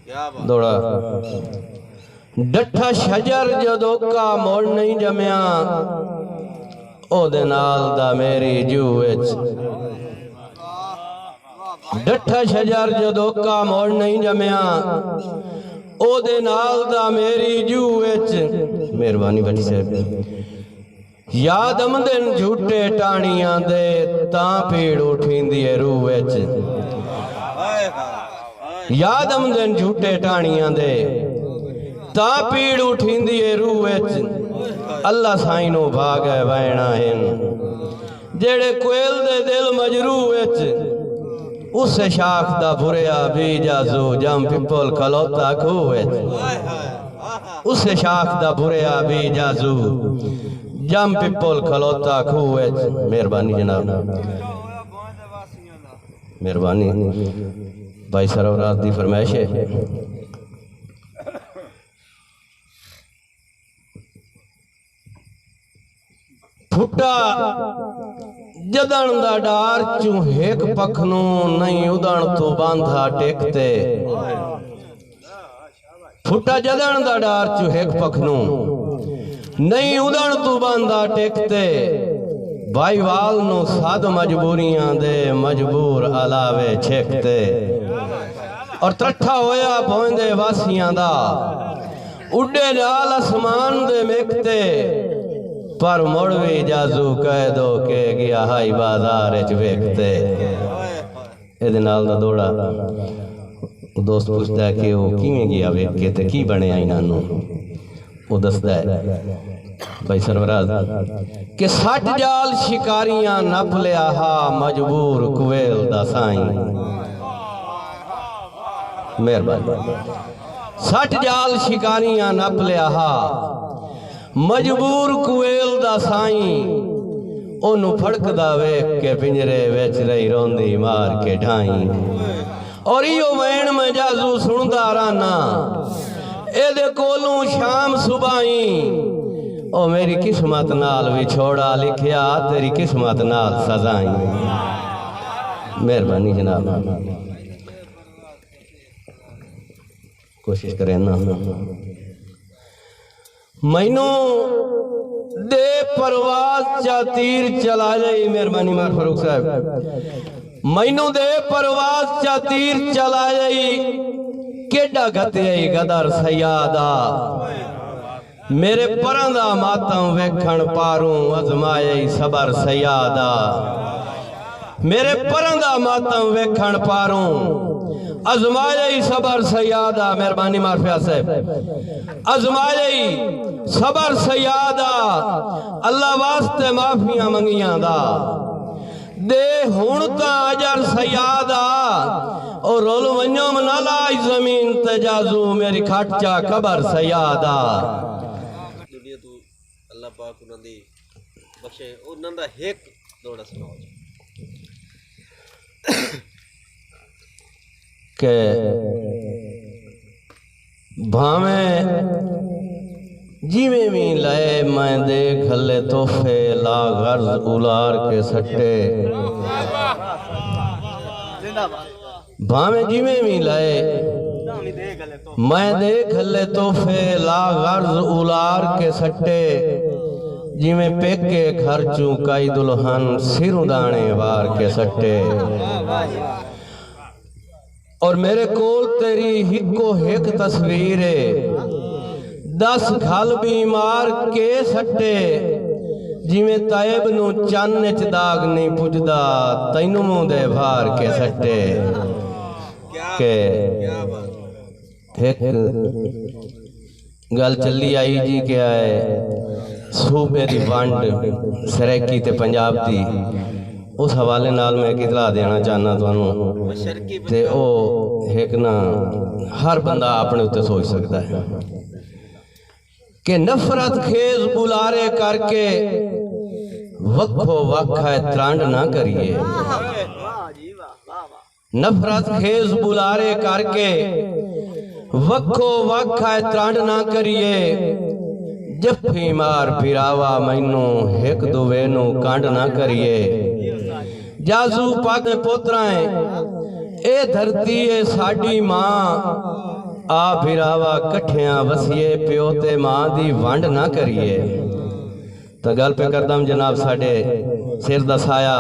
दौड़ा डठा शजर जदों का मोड़ नहीं जमिया ओदे नाल दा मेरी जू विच डठा शजर जदों का मोड़ नहीं जमिया ओदे नाल दा मेरी जू विच। मेहरबानी बड़ी साहब याद आमदन झूठे टाणियां दे तां पीड़ उठींदी है रूह विच। याद आमदन झूठे टाणियां दे तां पीड़ उठींदी है रूह विच। अल्लाह साईं नो भाग है वैणा हिन जेड़े कोयल दे दिल मजरूह विच। उस शाख दा बुरिया भी जाजू जम पिपल खलोता खूह विच। उस शाख दा बुरिया भी जाजू जम पिपल खलोता खूह विच। मेहरबानी जनाब, मेहरबानी भाई सरवराज दी फरमाइश है। फुटा जदन दा डार चू हेक पख नू नहीं उदण तू बांधा टेकते। फुटा जदन दा डार चू हेक पख नू नहीं उदण तू बांधा टेकते। भाई वाल नू साध मजबूरियां दे मजबूर अलावे छेकते। और त्रठा होया पौंदे वासियां दा उड्डे नाल आसमान दे मेकते। पर मुड़वी जाजू कह दो के गया हाई बाजार च वेखते। इहदे नाल दा दौड़ा दोस्त पुछदा है कि वो किवें गया वेख के ते की बने इन्हां नूं। वो दसदा है भाई सरवराज कि 60 जाल शिकारियां नप लिया हा मजबूर कुवेल दा साईं। मेहरबानी 60 जाल शिकारियां नप लिया हा मजबूर कुवेल दा साईं। ओनू फड़कदा वेख के पिंजरे विच रही रोंदी मार के ढाई। और इहो वैण में जाजू सुनदा रहना एदे कोलों शाम सुबाई। ओ मेरी किस्मत नाल विछोड़ा लिखिया तेरी किस्मत नाल सजाई। मेहरबानी जनाब, कोशिश करें ना। मैनू दे परवाज चा तीर चला जाई। मेहरबानी मार फारूक साहब मैनू दे परवाज चा तीर चला जाई। केडा गतियाई गदर सयादा मेरे परंदा मातम वेखण पारूं अजमाई सबर सयादा। मेरे परंदा मातम वेखण पारूं अजमाई सबर सयादा। मेहरबानी मारफिया साहब अजमाई सबर सयादा। अल्लाह वास्ते माफियां मंगियां दा दे हुण ता अजर सयादा। और रोल वन्यो मनालाई जमीन ते जाजू मेरी खाचा कबर सयादा। दुनिया तू अल्लाह पाक उन्हां दी बख्शे उन्हां दा एक दौड़ा सुनाओ के भावे जिमें भी लए मैं देख ले तोहफे ला गर्ज उलार के सट्टे। भावे जिमें भी लए मैं देख ले तोहफे ला गर्ज उलार के सट्टे। जिमें पेके घर चू कई दुल्हन सिरों दाने वार के सट्टे। और मेरे कोल तेरी हिको हिक तस्वीर है 10 घल बीमार के सट्टे। जिमें तायब नू चन्न च दाग नहीं पुजदा तैनू मूं दे भार के सट्टे। के एक गल चली आई जी क्या है सूबे दी वंड सरैकी ते पंजाब दी। उस हवाले नाल मैं कितला देना चाहना तुहानू ते ओ एक ना हर बंदा अपने उत्ते सोच सकता है कि नफरत खेज बुलारे करके वक्फो वक्फ है त्रांड ना करिए। नफरत खेज बुलारे करके वक्फो वक्फ है त्रांड ना करिए। जफ्फी मार फिरावा मैनू एक दुवे नू कांड ना करिए। जाजू पाक पोतराए ए धरती है साडी मां आ फिरावा कट्ठियां वसीए प्यो ते मां दी वंड ना करिए। तो गल पे करदम जनाब साडे सिर दा साया